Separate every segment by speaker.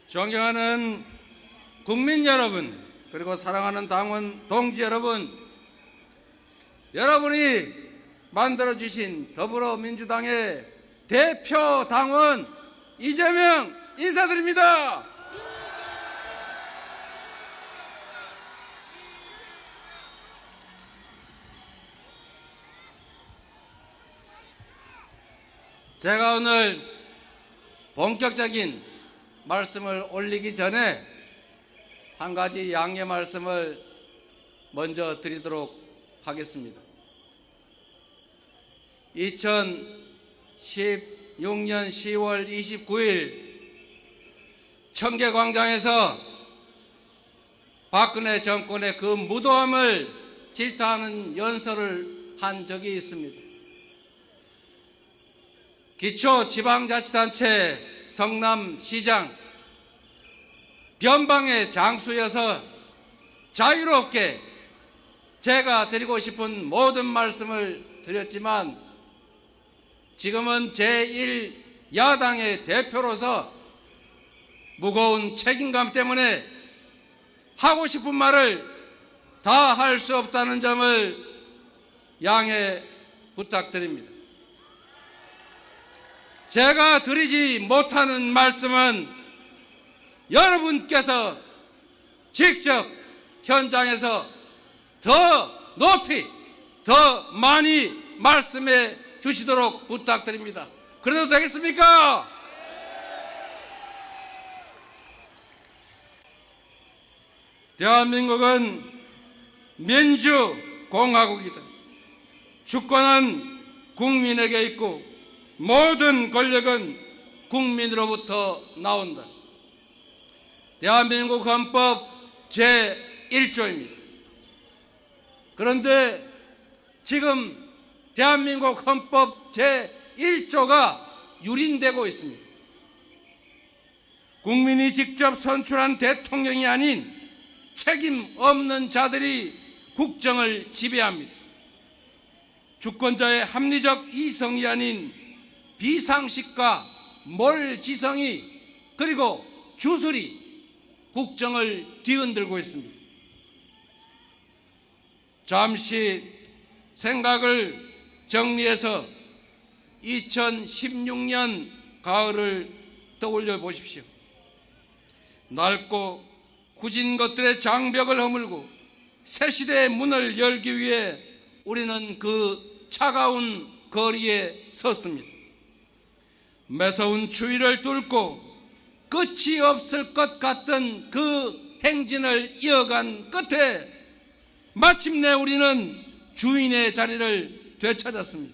Speaker 1: 존경하는 국민 여러분, 그리고 사랑하는 당원 동지 여러분, 여러분이 만들어주신 더불어민주당의 대표 당원 이재명 인사드립니다. 제가 오늘 본격적인 말씀을 올리기 전에 한 가지 양해 말씀을 먼저 드리도록 하겠습니다. 2016년 10월 29일 청계광장에서 박근혜 정권의 그 무도함을 질타하는 연설을 한 적이 있습니다. 기초지방자치단체 성남시장 변방의 장수여서 자유롭게 제가 드리고 싶은 모든 말씀을 드렸지만 지금은 제1야당의 대표로서 무거운 책임감 때문에 하고 싶은 말을 다 할 수 없다는 점을 양해 부탁드립니다. 제가 드리지 못하는 말씀은 여러분께서 직접 현장에서 더 높이, 더 많이 말씀해 주시도록 부탁드립니다. 그래도 되겠습니까? 대한민국은 민주공화국이다. 주권은 국민에게 있고 모든 권력은 국민으로부터 나온다. 대한민국 헌법 제1조입니다. 그런데 지금 대한민국 헌법 제1조가 유린되고 있습니다. 국민이 직접 선출한 대통령이 아닌 책임 없는 자들이 국정을 지배합니다. 주권자의 합리적 이성이 아닌 비상식과 몰지성이 그리고 주술이 국정을 뒤흔들고 있습니다. 잠시 생각을 정리해서 2016년 가을을 떠올려 보십시오. 낡고 굳은 것들의 장벽을 허물고 새 시대의 문을 열기 위해 우리는 그 차가운 거리에 섰습니다. 매서운 추위를 뚫고 끝이 없을 것 같던 그 행진을 이어간 끝에 마침내 우리는 주인의 자리를 되찾았습니다.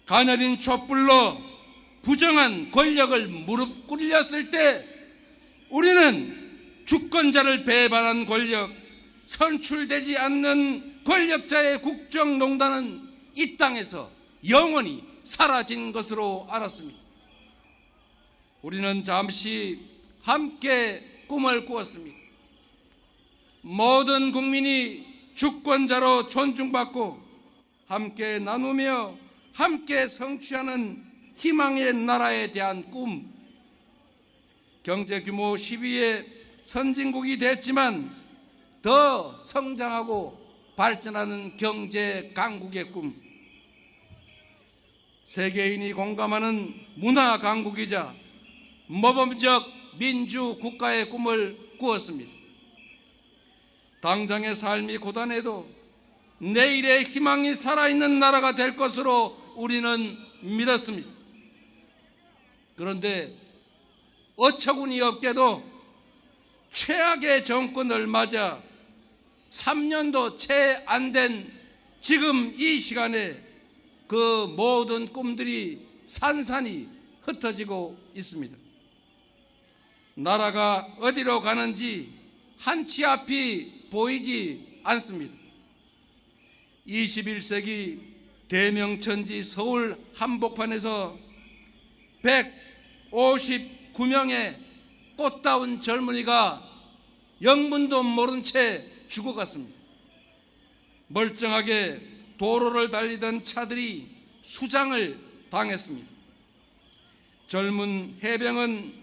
Speaker 1: 가녀린 촛불로 부정한 권력을 무릎 꿇렸을 때 우리는 주권자를 배반한 권력, 선출되지 않는 권력자의 국정농단은 이 땅에서 영원히 사라진 것으로 알았습니다. 우리는 잠시 함께 꿈을 꾸었습니다. 모든 국민이 주권자로 존중받고 함께 나누며 함께 성취하는 희망의 나라에 대한 꿈. 경제 규모 10위의 선진국이 됐지만 더 성장하고 발전하는 경제 강국의 꿈. 세계인이 공감하는 문화 강국이자 모범적 민주 국가의 꿈을 꾸었습니다. 당장의 삶이 고단해도 내일의 희망이 살아있는 나라가 될 것으로 우리는 믿었습니다. 그런데 어처구니 없게도 최악의 정권을 맞아 3년도 채 안 된 지금 이 시간에 그 모든 꿈들이 산산이 흩어지고 있습니다. 나라가 어디로 가는지 한치 앞이 보이지 않습니다. 21세기 대명천지 서울 한복판에서 159명의 꽃다운 젊은이가 영문도 모른 채 죽어갔습니다. 멀쩡하게 도로를 달리던 차들이 수장을 당했습니다. 젊은 해병은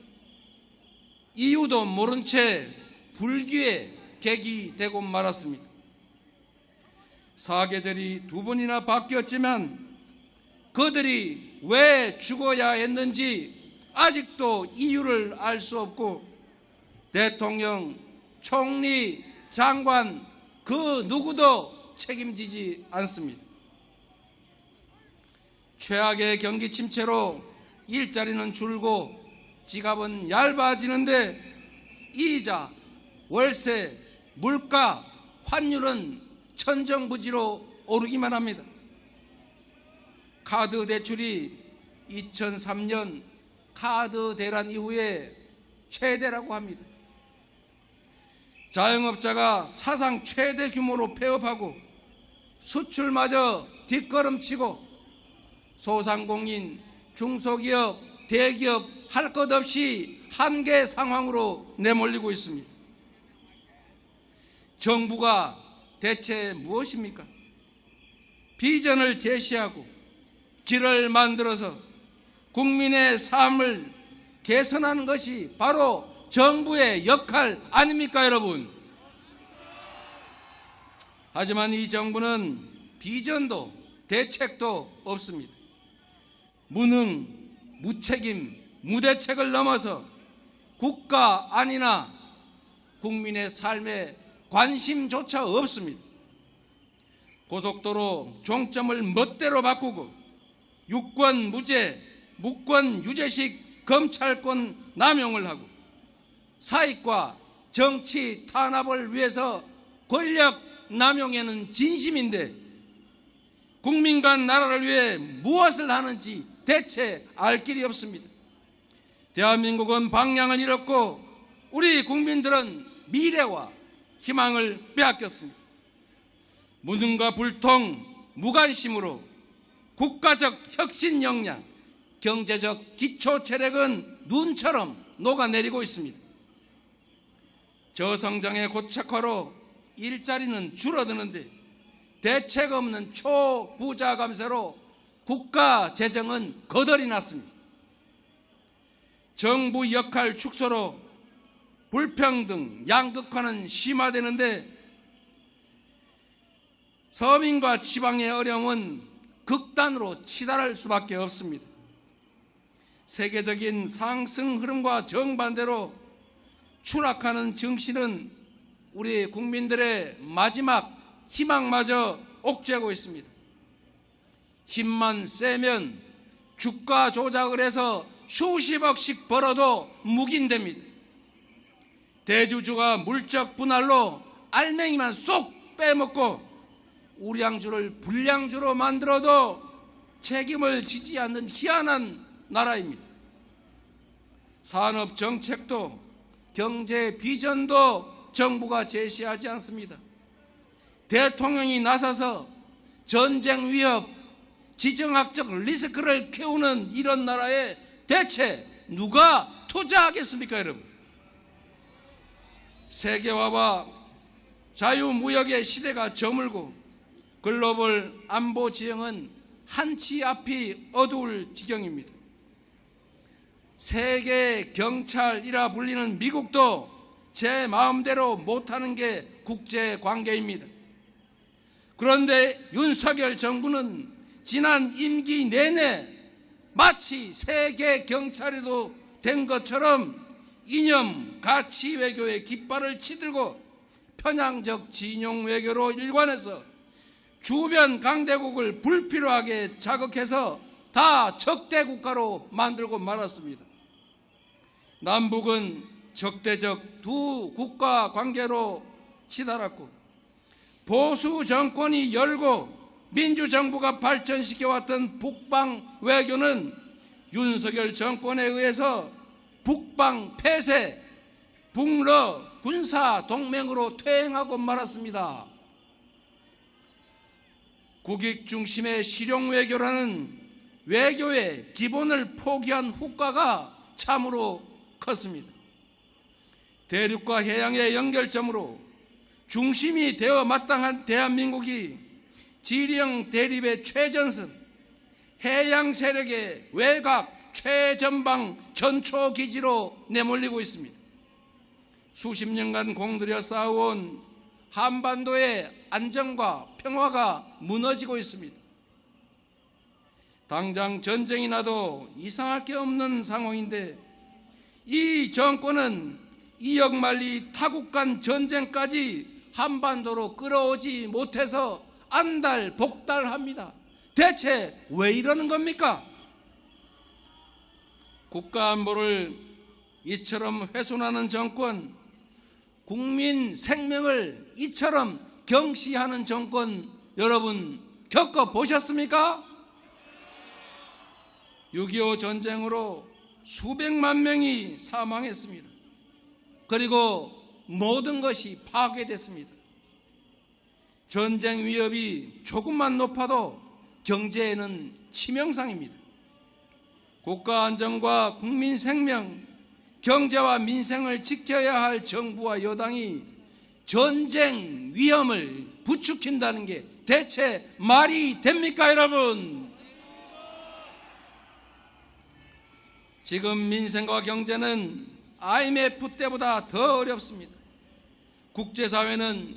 Speaker 1: 이유도 모른 채 불기의 객이 되고 말았습니다. 사계절이 두 번이나 바뀌었지만 그들이 왜 죽어야 했는지 아직도 이유를 알 수 없고 대통령, 총리, 장관 그 누구도 책임지지 않습니다. 최악의 경기 침체로 일자리는 줄고 지갑은 얇아지는데 이자, 월세, 물가, 환율은 천정부지로 오르기만 합니다. 카드 대출이 2003년 카드 대란 이후에 최대라고 합니다. 자영업자가 사상 최대 규모로 폐업하고 수출마저 뒷걸음치고 소상공인, 중소기업, 대기업 할 것 없이 한계 상황으로 내몰리고 있습니다. 정부가 대체 무엇입니까? 비전을 제시하고 길을 만들어서 국민의 삶을 개선하는 것이 바로 정부의 역할 아닙니까, 여러분? 하지만 이 정부는 비전도 대책도 없습니다. 무능, 무책임, 무대책을 넘어서 국가 안이나 국민의 삶에 관심조차 없습니다. 고속도로 종점을 멋대로 바꾸고 유권 무죄, 무권 유죄식 검찰권 남용을 하고 사익과 정치 탄압을 위해서 권력 남용에는 진심인데 국민과 나라를 위해 무엇을 하는지 대체 알 길이 없습니다. 대한민국은 방향을 잃었고 우리 국민들은 미래와 희망을 빼앗겼습니다. 무능과 불통, 무관심으로 국가적 혁신 역량, 경제적 기초 체력은 눈처럼 녹아내리고 있습니다. 저성장의 고착화로 일자리는 줄어드는데 대책 없는 초부자 감세로 국가 재정은 거덜이 났습니다. 정부 역할 축소로 불평등, 양극화는 심화되는데 서민과 지방의 어려움은 극단으로 치달을 수밖에 없습니다. 세계적인 상승 흐름과 정반대로 추락하는 정신은 우리 국민들의 마지막 희망마저 옥죄고 있습니다. 힘만 세면 주가 조작을 해서 수십억씩 벌어도 묵인됩니다. 대주주가 물적 분할로 알맹이만 쏙 빼먹고 우량주를 불량주로 만들어도 책임을 지지 않는 희한한 나라입니다. 산업 정책도 경제 비전도 정부가 제시하지 않습니다. 대통령이 나서서 전쟁 위협, 지정학적 리스크를 키우는 이런 나라에 대체 누가 투자하겠습니까, 여러분? 세계화와 자유무역의 시대가 저물고 글로벌 안보 지형은 한치 앞이 어두울 지경입니다. 세계 경찰이라 불리는 미국도 제 마음대로 못하는 게 국제 관계입니다. 그런데 윤석열 정부는 지난 임기 내내 마치 세계 경찰에도 된 것처럼 이념 가치 외교의 깃발을 치들고 편향적 진영 외교로 일관해서 주변 강대국을 불필요하게 자극해서 다 적대 국가로 만들고 말았습니다. 남북은 적대적 두 국가 관계로 치달았고 보수 정권이 열고 민주정부가 발전시켜왔던 북방 외교는 윤석열 정권에 의해서 북방 폐쇄, 북러 군사 동맹으로 퇴행하고 말았습니다. 국익 중심의 실용 외교라는 외교의 기본을 포기한 후과가 참으로 컸습니다. 대륙과 해양의 연결점으로 중심이 되어 마땅한 대한민국이 지령 대립의 최전선, 해양 세력의 외곽 최전방 전초기지로 내몰리고 있습니다. 수십 년간 공들여 쌓아온 한반도의 안정과 평화가 무너지고 있습니다. 당장 전쟁이 나도 이상할 게 없는 상황인데 이 정권은 이역만리 타국 간 전쟁까지 한반도로 끌어오지 못해서 안달복달합니다. 대체 왜 이러는 겁니까? 국가안보를 이처럼 훼손하는 정권, 국민 생명을 이처럼 경시하는 정권 여러분 겪어보셨습니까? 6.25 전쟁으로 수백만 명이 사망했습니다. 그리고 모든 것이 파괴됐습니다. 전쟁 위협이 조금만 높아도 경제에는 치명상입니다. 국가 안전과 국민 생명, 경제와 민생을 지켜야 할 정부와 여당이 전쟁 위험을 부추긴다는 게 대체 말이 됩니까, 여러분? 지금 민생과 경제는 IMF 때보다 더 어렵습니다. 국제사회는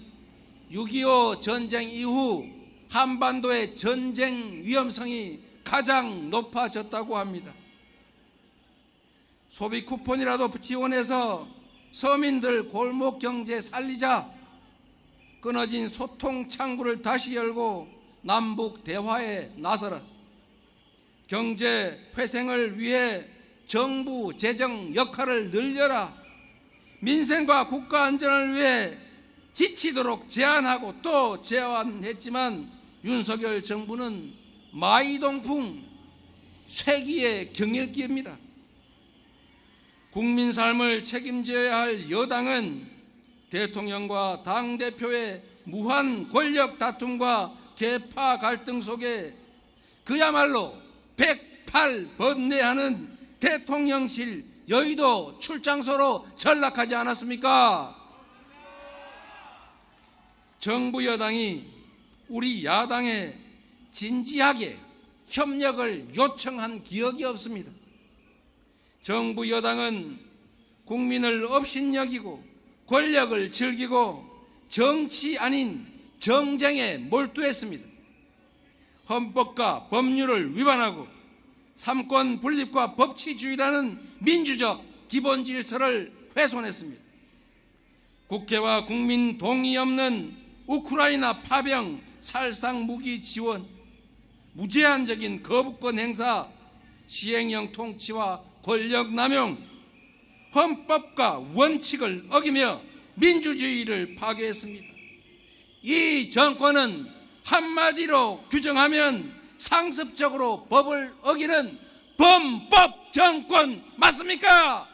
Speaker 1: 6.25 전쟁 이후 한반도의 전쟁 위험성이 가장 높아졌다고 합니다. 소비 쿠폰이라도 지원해서 서민들 골목 경제 살리자, 끊어진 소통 창구를 다시 열고 남북 대화에 나서라, 경제 회생을 위해 정부 재정 역할을 늘려라, 민생과 국가 안전을 위해 지치도록 제안하고 또 제안했지만 윤석열 정부는 마이동풍 쇠기의 경일기입니다. 국민 삶을 책임져야 할 여당은 대통령과 당대표의 무한 권력 다툼과 계파 갈등 속에 그야말로 108번뇌하는 대통령실 여의도 출장소로 전락하지 않았습니까? 정부 여당이 우리 야당에 진지하게 협력을 요청한 기억이 없습니다. 정부 여당은 국민을 업신여기고 권력을 즐기고 정치 아닌 정쟁에 몰두했습니다. 헌법과 법률을 위반하고 삼권 분립과 법치주의라는 민주적 기본 질서를 훼손했습니다. 국회와 국민 동의 없는 우크라이나 파병 살상 무기 지원, 무제한적인 거부권 행사, 시행령 통치와 권력 남용, 헌법과 원칙을 어기며 민주주의를 파괴했습니다. 이 정권은 한마디로 규정하면 상습적으로 법을 어기는 범법 정권 맞습니까?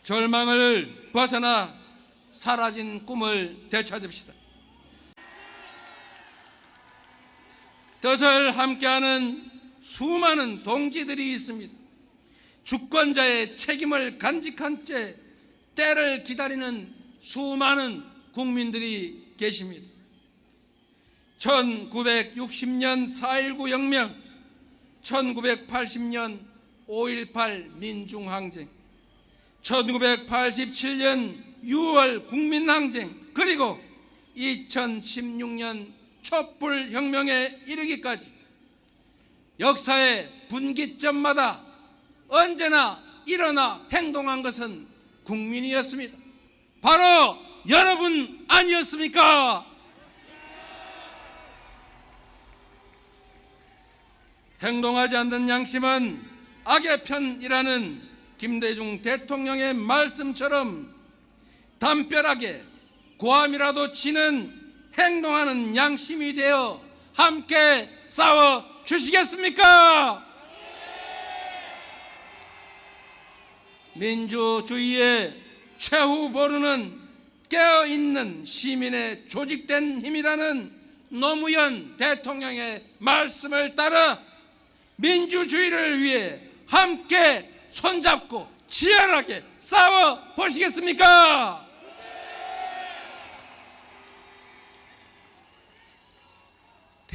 Speaker 1: 절망을 벗어나 사라진 꿈을 되찾읍시다. 뜻을 함께하는 수많은 동지들이 있습니다. 주권자의 책임을 간직한 채 때를 기다리는 수많은 국민들이 계십니다. 1960년 4.19 혁명, 1980년 5.18 민중항쟁, 1987년 6월 국민항쟁, 그리고 2016년 촛불혁명에 이르기까지 역사의 분기점마다 언제나 일어나 행동한 것은 국민이었습니다. 바로 여러분 아니었습니까? 행동하지 않는 양심은 악의 편이라는 김대중 대통령의 말씀처럼 담벼락에 고함이라도 치는 행동하는 양심이 되어 함께 싸워 주시겠습니까? 민주주의의 최후 보루는 깨어있는 시민의 조직된 힘이라는 노무현 대통령의 말씀을 따라 민주주의를 위해 함께 손잡고 치열하게 싸워 보시겠습니까?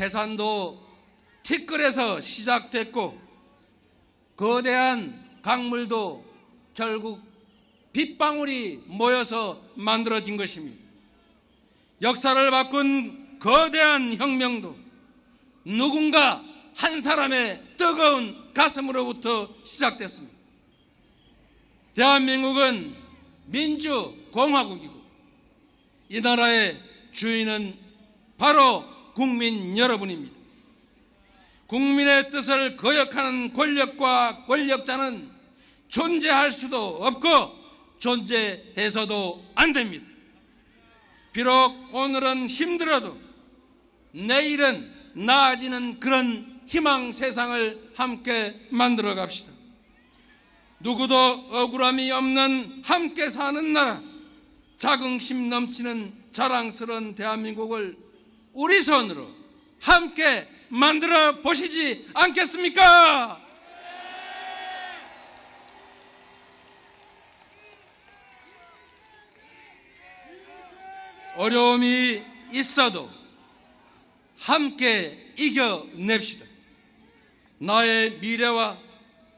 Speaker 1: 태산도 티끌에서 시작됐고 거대한 강물도 결국 빗방울이 모여서 만들어진 것입니다. 역사를 바꾼 거대한 혁명도 누군가 한 사람의 뜨거운 가슴으로부터 시작됐습니다. 대한민국은 민주공화국이고 이 나라의 주인은 바로 국민 여러분입니다. 국민의 뜻을 거역하는 권력과 권력자는 존재할 수도 없고 존재해서도 안 됩니다. 비록 오늘은 힘들어도 내일은 나아지는 그런 희망 세상을 함께 만들어 갑시다. 누구도 억울함이 없는 함께 사는 나라, 자긍심 넘치는 자랑스러운 대한민국을 우리 손으로 함께 만들어 보시지 않겠습니까? 어려움이 있어도 함께 이겨냅시다. 나의 미래와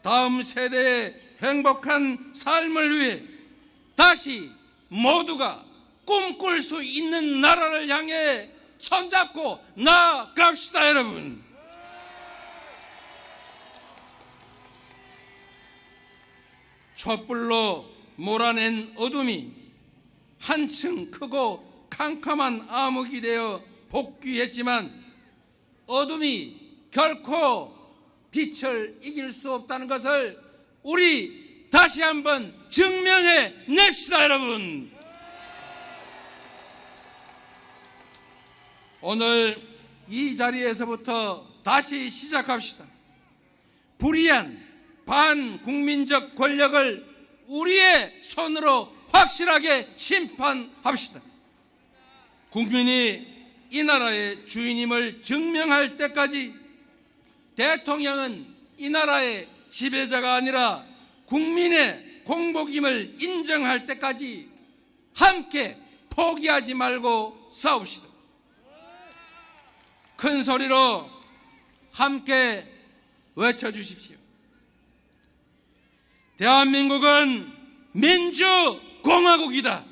Speaker 1: 다음 세대의 행복한 삶을 위해 다시 모두가 꿈꿀 수 있는 나라를 향해 손잡고 나아갑시다, 여러분. 촛불로 몰아낸 어둠이 한층 크고 캄캄한 암흑이 되어 복귀했지만 어둠이 결코 빛을 이길 수 없다는 것을 우리 다시 한번 증명해 냅시다, 여러분. 오늘 이 자리에서부터 다시 시작합시다. 불의한 반국민적 권력을 우리의 손으로 확실하게 심판합시다. 국민이 이 나라의 주인임을 증명할 때까지 대통령은 이 나라의 지배자가 아니라 국민의 공복임을 인정할 때까지 함께 포기하지 말고 싸웁시다. 큰 소리로 함께 외쳐주십시오. 대한민국은 민주공화국이다.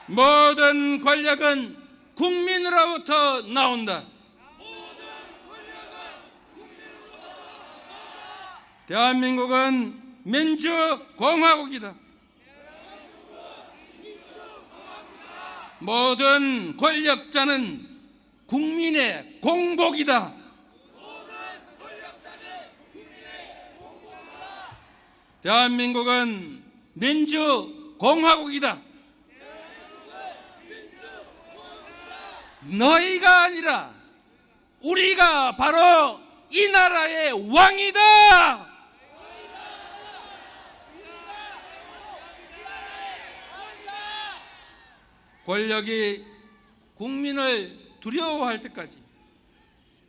Speaker 1: 모든 권력은 국민으로부터 나온다. 대한민국은 민주공화국이다. 모든 권력자는 국민의 공복이다. 대한민국은 민주공화국이다. 너희가 아니라 우리가 바로 이 나라의 왕이다. 권력이 국민을 두려워할 때까지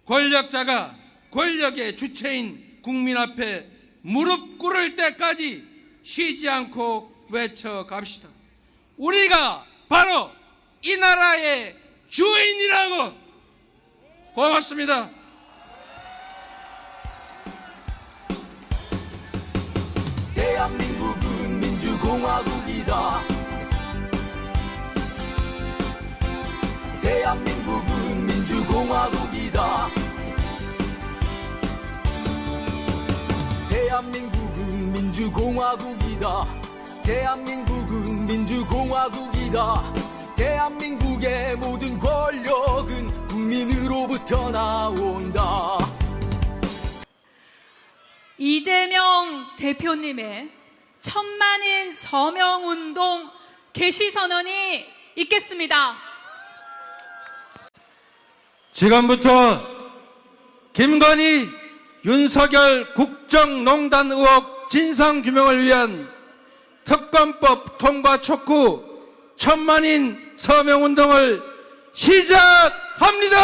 Speaker 1: 권력자가 권력의 주체인 국민 앞에 무릎 꿇을 때까지 쉬지 않고 외쳐갑시다. 우리가 바로 이 나라의 주인이라고. 고맙습니다.
Speaker 2: 대한민국은 민주공화국이다. 대한민국은 민주공화국이다. 대한민국은 민주공화국이다. 대한민국은 민주공화국이다. 대한민국의 모든 권력은 국민으로부터 나온다.
Speaker 3: 이재명 대표님의 천만인 서명운동 개시선언이 있겠습니다.
Speaker 1: 지금부터 김건희, 윤석열 국정농단 의혹 진상규명을 위한 특검법 통과 촉구 천만인 서명운동을 시작합니다.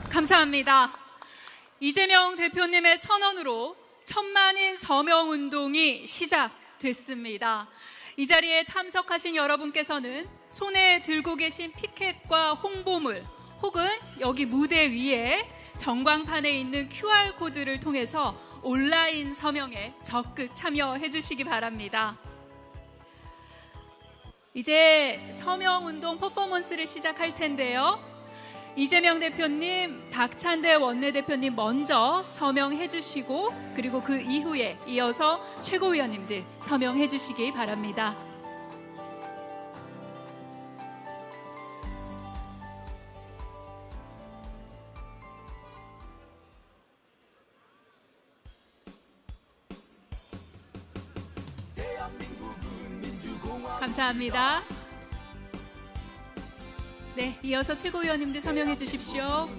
Speaker 3: 감사합니다. 이재명 대표님의 선언으로 천만인 서명운동이 시작됐습니다. 이 자리에 참석하신 여러분께서는 손에 들고 계신 피켓과 홍보물 혹은 여기 무대 위에 전광판에 있는 QR코드를 통해서 온라인 서명에 적극 참여해 주시기 바랍니다. 이제 서명운동 퍼포먼스를 시작할 텐데요. 이재명 대표님, 박찬대 원내대표님 먼저 서명해 주시고 그리고 그 이후에 이어서 최고위원님들 서명해 주시기 바랍니다. 감사합니다. 네, 이어서 최고위원님들 서명해 주십시오.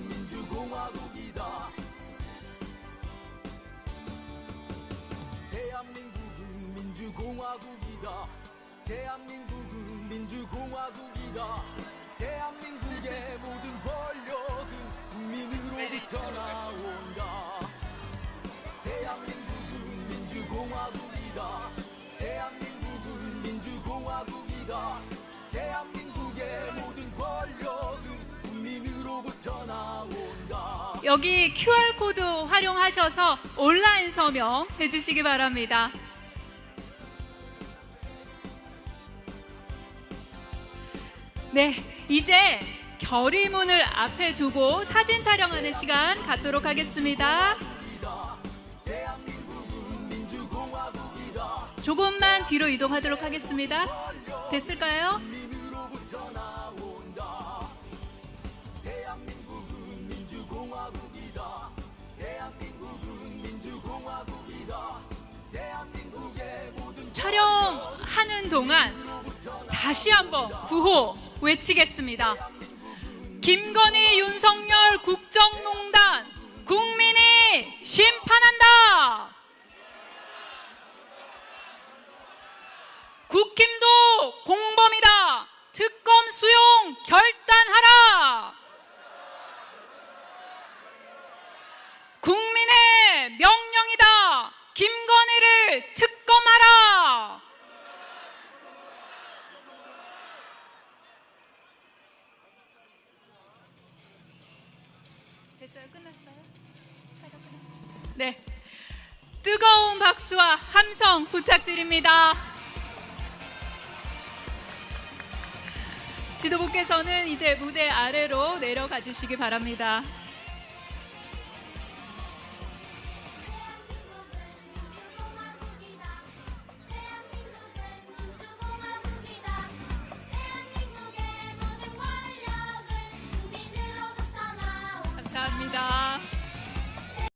Speaker 2: 대한민국은 민주공화국이다. 대한민국은 민주공화국이다. 대한민국의 모든 권력은 국민으로부터 나온다. 대한민국은 민주공화국이다. 대한민국은 민주공화국이다. 대한민국의 모든 권력은 국민으로부터 나온다.
Speaker 3: 여기 QR코드 활용하셔서 온라인 서명 해주시기 바랍니다. 네, 이제 결의문을 앞에 두고 사진 촬영하는 시간 갖도록 하겠습니다. 조금만 뒤로 이동하도록 하겠습니다. 됐을까요? 촬영하는 동안 다시 한번 구호 외치겠습니다. 김건희, 윤석열 국정농단 국민이 심판한다. 국힘도 공범이다. 특검 수용 결단하라. 국민의 명령이다. 김건희를 특검하라. 됐어요? 끝났어요? 촬영 끝났어요? 네. 뜨거운 박수와 함성 부탁드립니다. 지도부께서는 이제 무대 아래로 내려가 주시기 바랍니다. 감사합니다.